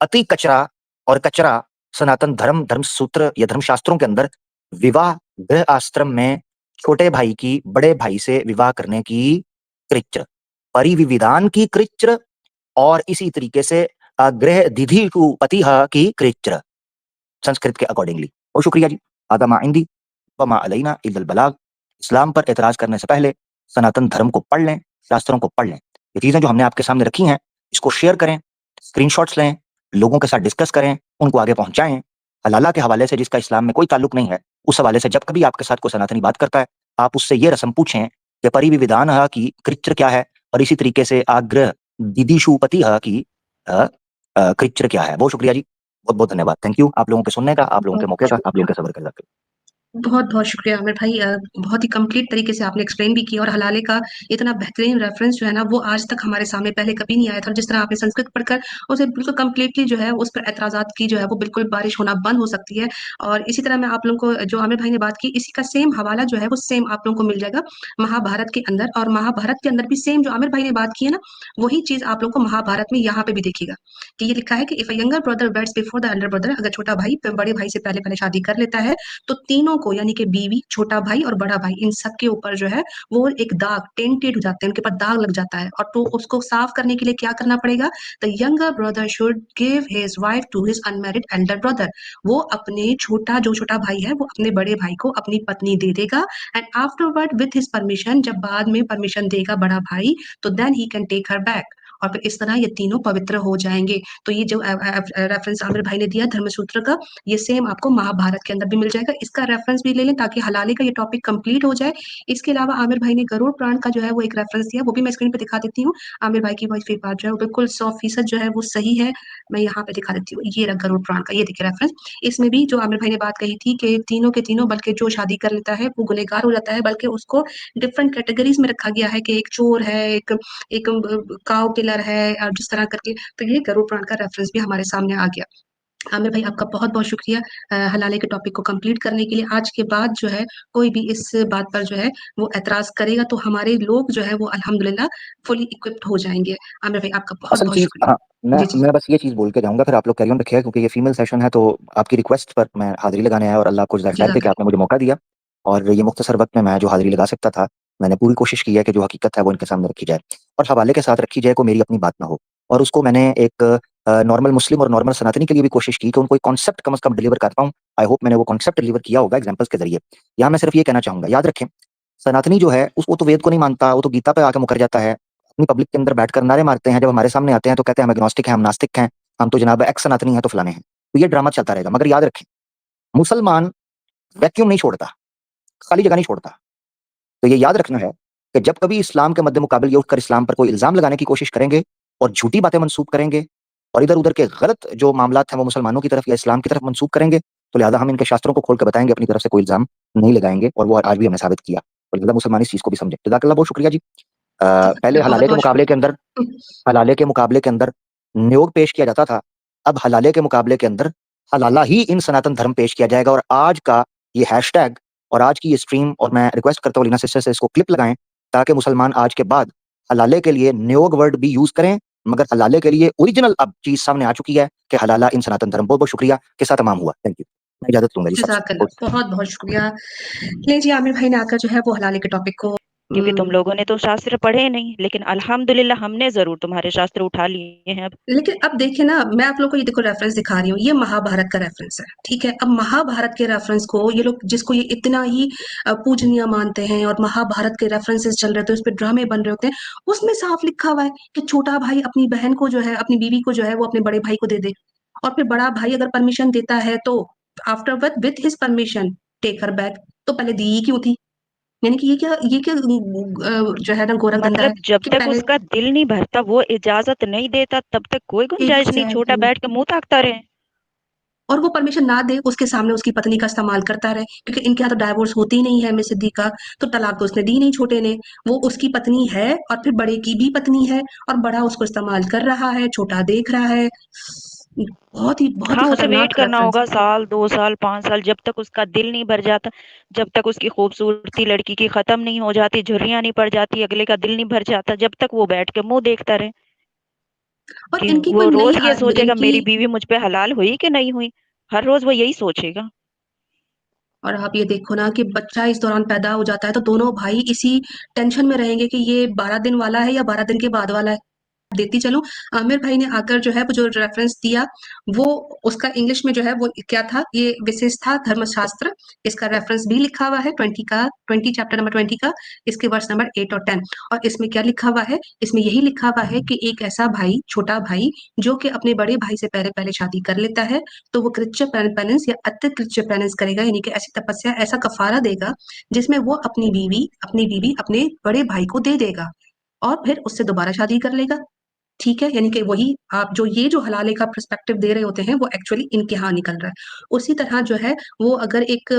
Speaker 1: अति कचरा और कचरा सनातन धर्म, धर्म सूत्र या धर्म शास्त्रों के अंदर विवाह गृह आश्रम में छोटे भाई की बड़े भाई से विवाह करने की कृच्र, परिविधान की कृच्र, और इसी तरीके से गृह दिधि पति की कृच्र, संस्कृत के अकॉर्डिंगली। और शुक्रिया जी। आदा मा इंदी व मा अलैना इल्लल बलाग। इस्लाम पर एतराज करने से पहले सनातन धर्म को पढ़ लें, शास्त्रों को पढ़ लें। ये चीजें जो हमने आपके सामने रखी हैं इसको शेयर करें, स्क्रीनशॉट्स लें, लोगों के साथ डिस्कस करें, उनको आगे पहुंचाएं। हलाला के हवाले से जिसका इस्लाम में कोई ताल्लुक नहीं है, उस हवाले से जब कभी आपके साथ कोई सनातनी बात करता है, आप उससे ये रस्म पूछें कि परिविधान की कृच्र क्या है, और इसी तरीके से आग्रह दिदिशुपति की कृच्र क्या है। बहुत शुक्रिया जी, बहुत बहुत धन्यवाद। थैंक यू आप लोगों के सुनने का, आप लोगों के मौके का, आप लोगों के सबर का।
Speaker 2: बहुत-बहुत शुक्रिया आमिर भाई। बहुत ही कंप्लीट तरीके से आपने एक्सप्लेन भी किया और हलाले का इतना बेहतरीन रेफरेंस जो है ना, वो आज तक हमारे सामने पहले कभी नहीं आया था। जिस तरह आपने संस्कृत पढ़कर उसे बिल्कुल कंप्लीटली जो है उस पर एतराज़ात की जो है वो बिल्कुल बारिश होना बंद हो सकती है। और इसी तरह मैं आप लोगों को जो आमिर भाई ने बात की, इसी का सेम हवाला जो है वो सेम आप लोगों को मिल जाएगा महाभारत के अंदर। और महाभारत के अंदर भी सेम जो आमिर भाई ने बात की है ना, वही चीज़ आप लोगों को महाभारत में यहाँ पे भी दिखेगा कि ये लिखा है कि if a younger brother weds before the Elder brother, अगर छोटा भाई बड़े भाई से पहले-पहले शादी कर लेता है, तो तीनों को यानी कि बीवी, छोटा भाई और बड़ा भाई, इन सब के ऊपर जो है वो एक दाग टेंटेड हो जाते हैं, उनके ऊपर दाग लग जाता है। और तो उसको साफ करने के लिए क्या करना पड़ेगा? The younger brother should give his wife to his unmarried elder brother. वो अपने जो छोटा भाई है वो अपने बड़े भाई को अपनी पत्नी दे देगा, and afterward with his permission, जब बाद में परमिशन देगा बड़ा भाई, तो then he can take her back. और फिर इस तरह ये तीनों पवित्र हो जाएँगे। तो ये जो रेफ़रेंस आमिर भाई ने दिया धर्मसूत्र का, ये सेम आपको महाभारत के अंदर भी मिल जाएगा। इसका रेफ़रेंस भी ले लें ताकि हलाले का ये टॉपिक कंप्लीट हो जाए। इसके अलावा आमिर भाई ने गरुड़ पुराण का जो है वो एक रेफ़रेंस दिया, वो भी मैं स्क्रीन पे दिखा देती हूँ। आमिर भाई की ये बात जो है वो बिल्कुल 100% जो है वो सही है। मैं यहाँ पे दिखा देती हूँ। ये रहा गरुड़ पुराण का, ये देखिए रेफ़रेंस। इसमें भी जो आमिर भाई ने बात कही थी कि तीनों के तीनों बल्कि जो शादी कर लेता है वो गुनहगार हो जाता है, बल्कि उसको डिफरेंट कैटेगरीज़ में रखा गया है कि एक चोर है, एक एक काऊ किलर है जिस तरह करके। तो ये गरुड़ पुराण का रेफ़रेंस भी हमारे सामने आ गया। आमिर भाई आपका बहुत-बहुत शुक्रिया हलाले के टॉपिक को कंप्लीट करने के लिए। आज के बाद जो है कोई भी इस बात पर जो है वो ऐतराज़ करेगा तो हमारे लोग जो है वो अल्हम्दुलिल्लाह फुली इक्विप्ड हो जाएँगे। आमिर भाई आपका
Speaker 1: असल
Speaker 2: बहुत-बहुत
Speaker 1: चीज़
Speaker 2: शुक्रिया।
Speaker 1: हाँ,
Speaker 2: जी, जी।
Speaker 1: मैं बस ये चीज़ बोल के जाऊँगा, फिर आप लोग कैरी ऑन रखिएगा क्योंकि ये फीमेल सेशन है, तो आपकी रिक्वेस्ट पर मैं हाज़िरी लगाने आया और अल्लाह को ज़ाहिर खैर दे कि
Speaker 2: जज़ाकल्लाह।
Speaker 1: आपने मुझे मौका दिया और ये मुख्तसर वक़्त में मैं जो हाज़िरी लगा सकता था, मैंने पूरी कोशिश की है कि जो हकीकत है वो इनके सामने रखी जाए और हवाले के साथ रखी जाए, कोई मेरी अपनी बात ना हो। और उसको मैंने एक नॉर्मल मुस्लिम और नॉर्मल सनातनी के लिए भी कोशिश की कि उनको एक कॉन्सेप्ट कम से कम डिलीवर कर पाऊँ। आई होप मैंने वो कॉन्सेप्ट डिलीवर किया होगा एग्ज़ाम्पल्स के ज़रिए। यहाँ मैं सिर्फ़ ये कहना चाहूँगा, याद रखें, सनातनी जो है वो तो वेद को नहीं मानता, वो तो गीता पे आके मुकर जाता है। अपनी पब्लिक के अंदर बैठकर नारे मारते हैं, जब हमारे सामने आते हैं तो कहते हैं हम एग्नोस्टिक हैं, हम नास्तिक हैं, हम तो जनाब एक्स सनातनी हैं तो फलाने हैं। तो ये ड्रामा चलता रहेगा। मगर याद रखें, मुसलमान वैक्यूम नहीं छोड़ता, खाली जगह नहीं छोड़ता। तो ये याद रखना है कि जब कभी इस्लाम के मद्दे मुकाबिल ये उठकर इस्लाम पर कोई इल्ज़ाम लगाने की कोशिश करेंगे और झूठी बातें मंसूब करेंगे और इधर-उधर के गलत जो मामलात हैं वो मुसलमानों की तरफ या इस्लाम की तरफ मंसूब करेंगे, तो लिहाज़ा हम इनके शास्त्रों को खोल के बताएँगे, अपनी तरफ से कोई इल्ज़ाम नहीं लगाएँगे और वो आज भी हमने साबित किया। और लिहाज़ा मुसलमान इस चीज़ को भी समझे। जज़ाकल्लाह बहुत शुक्रिया जी। पहले
Speaker 2: जज़ाकल्लाह बहुत-बहुत शुक्रिया।
Speaker 1: हलाले के मुकाबले के अंदर न्योग पेश किया जाता था। अब हलाले के मुकाबले के अंदर हलाला ही इन सनातन धर्म पेश किया जाएगा और आज का ये हैशटैग और आज की ये स्ट्रीम और मैं रिक्वेस्ट करता हूँ लीना सिस्टर से इसको क्लिप लगाएँ ताकि मुसलमान आज के बाद हलाले के लिए न्योग वर्ड भी यूज़ करें, मगर हलाले के लिए ओरिजिनल अब चीज़ सामने आ चुकी है कि हलाला इन सनातन धर्म। बहुत-बहुत शुक्रिया के साथ तमाम हुआ। Thank you. मैं इजाज़त लूँगा जी सबसे।
Speaker 2: जज़ाकल्लाह बहुत-बहुत शुक्रिया। ले जी आमिर भाई ने आकर जो है वो हलाले के टॉपिक को
Speaker 3: क्योंकि तुम लोगों ने तो शास्त्र पढ़े नहीं, लेकिन अल्हम्दुलिल्लाह हमने ज़रूर तुम्हारे शास्त्र उठा लिए हैं अब।
Speaker 2: लेकिन अब देखिए ना, मैं आप लोगों को ये देखो रेफरेंस दिखा रही हूँ, ये महाभारत का रेफरेंस है, ठीक है? अब महाभारत के रेफरेंस को ये लोग जिसको ये इतना ही पूजनीय मानते हैं और महाभारत के रेफरेंसेस चल रहे होते हैं, उस पे ड्रामे बन रहे होते हैं, उसमें साफ लिखा हुआ है कि छोटा भाई अपनी बहन को जो है, अपनी बीवी को जो है, वो अपने बड़े भाई को दे दे और फिर बड़ा भाई अगर परमिशन देता है तो afterward with his permission take her back. तो पहले दी ही क्यों थी? यानी कि ये क्या जो है ना गोरख धंधा है
Speaker 3: मतलब जब
Speaker 2: कि
Speaker 3: तक
Speaker 2: पहले
Speaker 3: उसका दिल नहीं भरता, वो इजाज़त नहीं देता, तब तक कोई गुंजाइश नहीं, छोटा
Speaker 2: एग्ज़ैक्टली।
Speaker 3: बैठ के मुँह ताकता रहे।
Speaker 2: और वो परमिशन ना दे, उसके सामने उसकी पत्नी का इस्तेमाल करता रहे, क्योंकि इनके यहाँ तो डाइवोर्स होती ही नहीं है मिस सिद्दीक़ा, तो तलाक तो उसने दी नहीं छोटे ने। वो उसकी पत्नी है और फिर बड़े की भी पत्नी है और बड़ा उसको इस्तेमाल कर रहा है, छोटा देख रहा है। बहुत ही
Speaker 3: हाँ, उसे वेट
Speaker 2: खतरनाक
Speaker 3: करना
Speaker 2: रेफ़रेंस
Speaker 3: होगा
Speaker 2: है।
Speaker 3: साल, 2 साल, 5 साल, जब तक उसका दिल नहीं भर जाता, जब तक उसकी खूबसूरती लड़की की खत्म नहीं हो जाती, झुर्रियाँ नहीं पड़ जाती, अगले का दिल नहीं भर जाता, जब तक वो बैठ के मुँह देखता रहे।
Speaker 2: और
Speaker 3: कि
Speaker 2: इनकी
Speaker 3: वो
Speaker 2: कोई नई
Speaker 3: रोज़ ये सोचेगा
Speaker 2: इनकी
Speaker 3: मेरी बीवी मुझ पे हलाल हुई कि नहीं हुई? हर रोज़ वो यही सोचेगा।
Speaker 2: और आप ये देखो ना कि बच्चा इस दौरान पैदा हो जाता है, तो दोनों भाई इसी टेंशन में रहेंगे कि ये 12 दिन वाला है या 12 दिन के बाद वाला है। देती चलूँ, आमिर भाई ने आकर जो है वो जो रेफ़रेंस दिया, वो उसका इंग्लिश में जो है वो क्या था, ये विशेष था धर्मशास्त्र, इसका रेफ़रेंस भी लिखा हुआ है 20 चैप्टर नंबर 20 का, इसके वर्स नंबर 8 और 10 और इसमें क्या लिखा हुआ है, इसमें यही लिखा हुआ है कि एक ऐसा भाई, छोटा भाई, जो कि अपने बड़े भाई से पहले-पहले शादी कर लेता है, तो वो कृत्य पेनेंस या अति कृत्य पेनेंस करेगा, यानी कि ऐसी तपस्या, ऐसा कफ़ारा देगा, जिसमें वो अपनी बीवी अपने बड़े भाई को दे देगा और फिर उससे दोबारा शादी कर लेगा। ठीक है? यानी कि वही आप जो ये जो हलाले का पर्सपेक्टिव दे रहे होते हैं, वो एक्चुअली इनके यहाँ निकल रहा है। उसी तरह जो है, वो अगर एक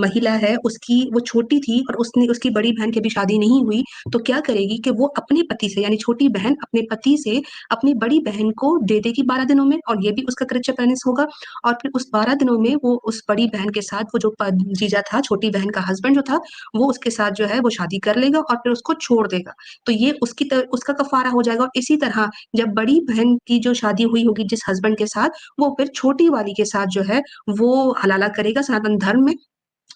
Speaker 2: महिला है, उसकी वो छोटी थी और उसकी बड़ी बहन की अभी शादी नहीं हुई, तो क्या करेगी कि वो अपने पति से यानी छोटी बहन अपने पति से अपनी बड़ी बहन को दे देगी 12 दिनों में और ये भी उसका कृत्य पेनिस होगा और फिर उस 12 दिनों में वो उस बड़ी बहन के साथ वो जो जीजा था, छोटी बहन का हस्बैंड जो था, वो उसके साथ जो है वो शादी कर लेगा और फिर उसको छोड़ देगा। तो ये उसका कफ़ारा हो जाएगा और इसी तरह जब बड़ी बहन की जो शादी हुई होगी जिस हस्बैंड के साथ, वो फिर छोटी वाली के साथ जो है वो हलाला करेगा सनातन धर्म में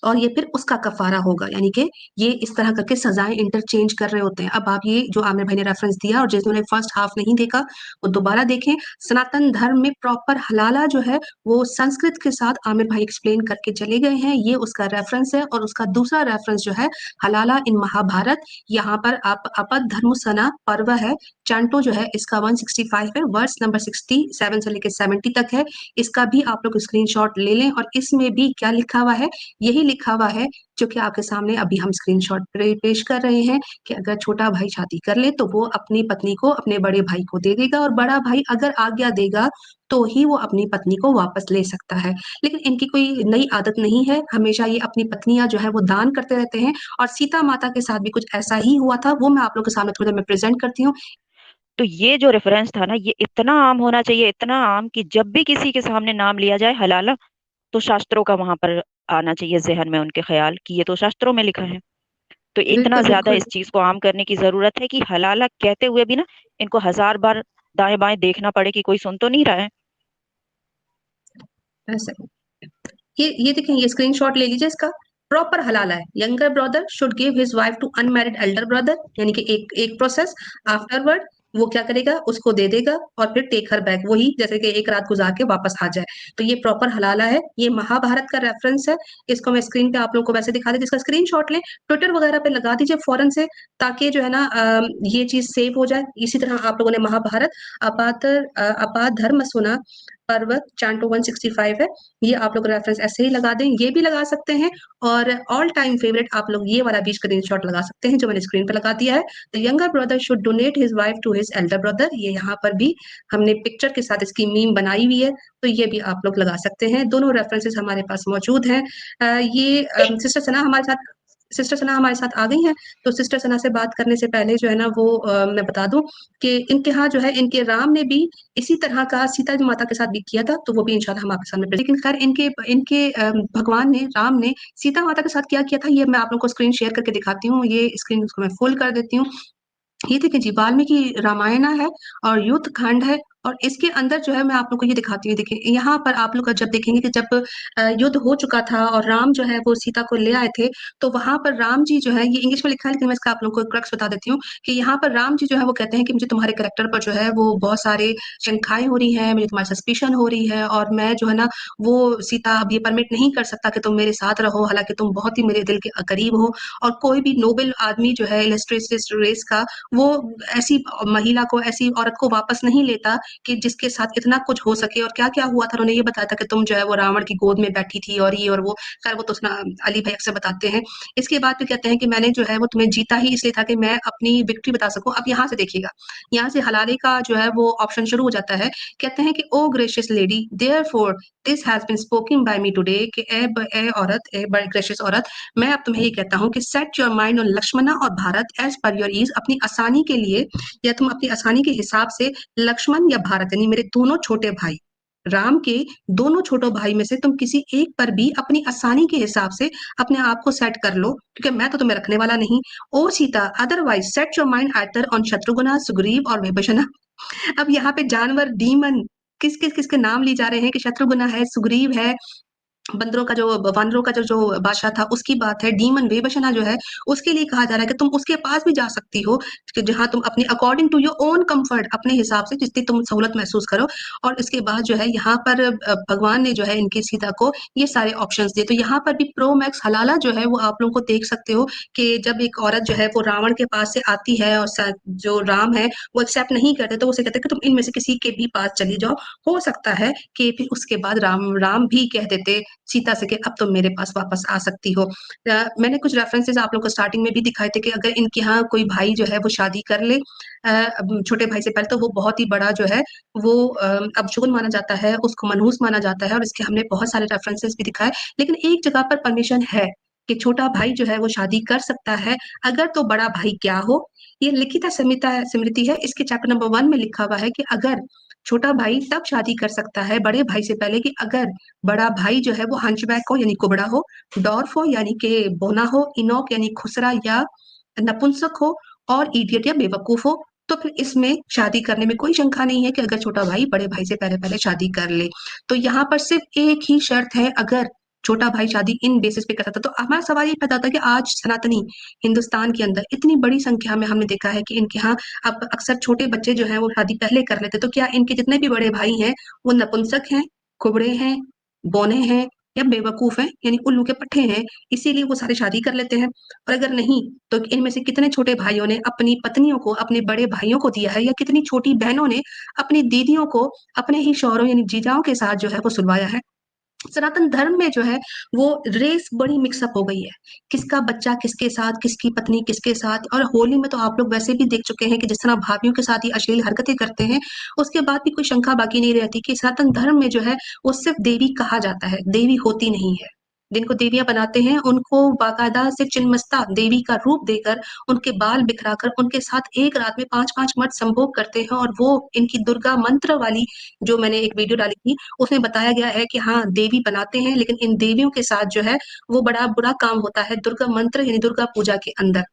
Speaker 2: और ये फिर उसका कफारा होगा, यानी कि ये इस तरह करके सजाएं इंटरचेंज कर रहे होते हैं। अब आप ये जो आमिर भाई ने रेफरेंस दिया और जिन्होंने फर्स्ट हाफ नहीं देखा वो दोबारा देखें। सनातन धर्म में प्रॉपर हलाला जो है वो संस्कृत के साथ आमिर भाई एक्सप्लेन करके चले गए हैं, ये उसका रेफरेंस है। और उसका दूसरा रेफरेंस जो है हलाला इन महाभारत, यहाँ पर आप अपद धर्मसना पर्व है, चांटो जो है इसका 165 है, वर्स नंबर 67 से लेकर 70 तक है। इसका भी आप लोग स्क्रीनशॉट ले लें और इसमें भी क्या लिखा हुआ है, यही लिखा हुआ है जो कि आपके सामने अभी हम स्क्रीनशॉट पेश कर रहे हैं कि अगर छोटा भाई शादी कर ले तो वो अपनी पत्नी को अपने बड़े भाई को दे देगा और बड़ा भाई अगर आज्ञा देगा तो ही वो अपनी पत्नी को वापस ले सकता है। लेकिन इनकी कोई नई आदत नहीं है, हमेशा ये अपनी पत्नियां जो है वो दान करते रहते हैं और सीता माता के साथ भी कुछ ऐसा ही हुआ था, वो मैं आप लोग के सामने थोड़ी देर में प्रेजेंट करती हूँ।
Speaker 3: तो ये जो रेफरेंस था ना, ये इतना आम होना चाहिए, इतना आम कि जब भी किसी के सामने नाम लिया जाए हलाला, तो शास्त्रों का वहां पर आना चाहिए जहन में उनके ख्याल कि ये तो शास्त्रों में लिखा है। तो इतना
Speaker 2: बिल्कुल
Speaker 3: ज्यादा
Speaker 2: बिल्कुल
Speaker 3: इस चीज को आम करने की जरूरत है कि हलाला कहते हुए भी ना इनको 1000 बार दाएं बाएं देखना पड़े कि कोई सुन तो नहीं रहा है।
Speaker 2: ऐसा ये देखें, ये स्क्रीनशॉट ले लीजिए इसका। प्रॉपर हलाला है, younger brother should give his wife to unmarried elder brother, यानी कि एक प्रोसेस। आफ्टरवर्ड वो क्या करेगा, उसको दे देगा और फिर टेक हर बैक, वही जैसे कि एक रात गुजार के वापस आ जाए। तो ये प्रॉपर हलाला है, ये महाभारत का रेफरेंस है। इसको मैं स्क्रीन पे आप लोगों को वैसे दिखा देती, इसका स्क्रीनशॉट लें, ट्विटर वगैरह पे लगा दीजिए फौरन से, ताकि जो है ना ये चीज सेव हो जाए। इसी तरह आप लोगों ने महाभारत अपात धर्म सुना पर्वत चांटो 165 है, ये आप लोग रेफरेंस ऐसे ही लगा दें, ये भी लगा सकते हैं। और ऑल टाइम फेवरेट आप लोग ये वाला भी स्क्रीनशॉट लगा सकते हैं जो मैंने स्क्रीन पे लगा दिया है। The younger brother should donate his wife to his elder brother, ये यहाँ पर भी हमने पिक्चर के साथ इसकी मीम बनाई हुई है, तो ये भी आप लोग लगा सकते हैं। दोनों रेफरेंसेस हमारे पास मौजूद हैं। ये सिस्टर सना हमारे साथ आ गई हैं, तो सिस्टर सना से बात करने से पहले जो है ना वो मैं बता दूं कि इनके यहाँ जो है इनके राम ने भी इसी तरह का सीता जी माता के साथ भी किया था, तो वो भी इंशाल्लाह हम आपके सामने लेकिन खैर इनके इनके भगवान ने राम ने सीता माता के साथ क्या किया था, ये मैं आप लोगों को स्क्रीन शेयर करके दिखाती हूँ। ये स्क्रीन को मैं फुल कर देती हूँ। ये देखिए जी, वाल्मीकि रामायण है और युद्ध खंड है और इसके अंदर जो है मैं आप लोग को ये दिखाती हूँ। देखिए यहाँ पर आप लोग जब देखेंगे कि जब युद्ध हो चुका था और राम जो है वो सीता को ले आए थे, तो वहां पर राम जी जो है, ये इंग्लिश में लिखा है लेकिन मैं इसका आप लोग को क्रक्स बता देती हूँ कि यहाँ पर राम जी जो है वो कहते हैं कि मुझे तुम्हारे करेक्टर पर जो है वो बहुत सारे शंकाएं हो रही है, मुझे तुम्हारी सस्पिशन हो रही है और मैं जो है ना वो सीता अब ये परमिट नहीं कर सकता कि तुम मेरे साथ रहो, हालांकि तुम बहुत ही मेरे दिल के करीब हो। और कोई भी नोबल आदमी जो है इलस्ट्रेटिव रेस का, वो ऐसी महिला को, ऐसी औरत को वापस नहीं लेता कि जिसके साथ इतना कुछ हो सके। और क्या क्या हुआ था उन्होंने ये बताया था कि तुम जो है वो रावण की गोद में बैठी थी और ये और वो, खैर वो तो अली भाई अक्सर बताते हैं। इसके बाद फिर कहते हैं कि मैंने जो है वो तुम्हें जीता ही इसलिए था कि मैं अपनी विक्ट्री बता सकूं। अब यहाँ से देखिएगा, यहाँ से हलाले का जो है वो ऑप्शन शुरू हो जाता है। कहते हैं कि O gracious lady, therefore this has been spoken by me today, कि ए औरत, ए बड़ी ग्रेशियस औरत, मैं अब तुम्हें ये कहता हूँ कि set your mind on Lakshmana और Bharata as per your ease, अपनी आसानी के लिए या तुम अपनी आसानी के हिसाब से लक्ष्मण या भारत यानी मेरे दोनों छोटे भाई, राम के दोनों छोटे भाई में से तुम किसी एक पर भी अपनी आसानी के हिसाब से अपने आप को सेट कर लो, क्योंकि मैं तो तुम्हें रखने वाला नहीं। O Sita, otherwise set your mind either on Shatrughna, Sugriva और विभीषण। अब यहाँ पे जानवर, डीमन, किस किस किसके नाम लिए जा रहे हैं कि शत्रुघ्न है, सुग्रीव है, बंदरों का जो वानरों का जो बादशाह था उसकी बात है, डीमन विभीषणा जो है उसके लिए कहा जा रहा है कि तुम उसके पास भी जा सकती हो कि जहां तुम अपनी according to your own comfort, अपने हिसाब से जितनी तुम सहूलत महसूस करो। और इसके बाद जो है यहाँ पर भगवान ने जो है इनकी सीता को ये सारे ऑप्शंस दिए। तो यहाँ पर भी प्रो मैक्स हलाला जो है वो आप लोगों को देख सकते हो कि जब एक औरत जो है वो रावण के पास से आती है और जो राम है वो एक्सेप्ट नहीं करते, तो उसे कहते हैं कि तुम इनमें से किसी के भी पास चली जाओ। हो सकता है कि फिर उसके बाद राम भी कह देते सीता से कि अब तुम मेरे पास वापस आ सकती हो। मैंने कुछ रेफरेंसेस आप लोगों को स्टार्टिंग में भी दिखाए थे कि अगर इनके यहाँ कोई भाई जो है वो शादी कर ले छोटे भाई से पहले, तो वो बहुत ही बड़ा जो है वो अपशगुन माना जाता है, उसको मनहूस माना जाता है। और इसके हमने बहुत सारे रेफरेंसेस भी दिखाए, लेकिन एक जगह पर परमिशन है कि छोटा भाई जो है वो शादी कर सकता है, अगर तो बड़ा भाई क्या हो। ये लिखित स्मृति है, इसके चैप्टर नंबर 1 में लिखा हुआ है कि अगर छोटा भाई तब शादी कर सकता है बड़े भाई से पहले कि अगर बड़ा भाई जो है वो हंचबैक हो यानी कुबड़ा हो, डॉर्फ हो यानी कि बोना हो, इनोक यानी खुसरा या नपुंसक हो, और इडियट या बेवकूफ हो। तो फिर इसमें शादी करने में कोई शंका नहीं है कि अगर छोटा भाई बड़े भाई से पहले पहले शादी कर ले। तो यहाँ पर सिर्फ एक ही शर्त है, अगर छोटा भाई शादी इन बेसिस पे करता था। तो हमारा सवाल ये पैदा होता है कि आज सनातनी हिंदुस्तान के अंदर इतनी बड़ी संख्या में हमने देखा है कि इनके यहाँ अब अक्सर छोटे बच्चे जो हैं वो शादी पहले कर लेते, तो क्या इनके जितने भी बड़े भाई हैं वो नपुंसक हैं, कुबड़े हैं, बौने हैं या बेवकूफ हैं, यानी उल्लू के पट्टे हैं, इसीलिए वो सारे शादी कर लेते हैं? और अगर नहीं, तो इनमें से कितने छोटे भाइयों ने अपनी पत्नियों को अपने बड़े भाइयों को दिया है, या कितनी छोटी बहनों ने अपनी दीदियों को अपने ही शौहरों यानी जीजाओं के साथ जो है वो सुलवाया है? सनातन धर्म में जो है वो रेस बड़ी मिक्सअप हो गई है, किसका बच्चा किसके साथ, किसकी पत्नी किसके साथ। और होली में तो आप लोग वैसे भी देख चुके हैं कि जिस तरह भाभीयों के साथ ही अश्लील हरकतें करते हैं, उसके बाद भी कोई शंका बाकी नहीं रहती कि सनातन धर्म में जो है वो सिर्फ देवी कहा जाता है, देवी होती नहीं है। जिनको देवियां बनाते हैं उनको बाकायदा से चिन्मस्ता देवी का रूप देकर, उनके बाल बिखराकर उनके साथ एक रात में 5-5 मर्द संभोग करते हैं। और वो इनकी दुर्गा मंत्र वाली जो मैंने एक वीडियो डाली थी, उसमें बताया गया है कि हाँ, देवी बनाते हैं, लेकिन इन देवियों के साथ जो है वो बड़ा बुरा काम होता है दुर्गा मंत्र यानी दुर्गा पूजा के अंदर।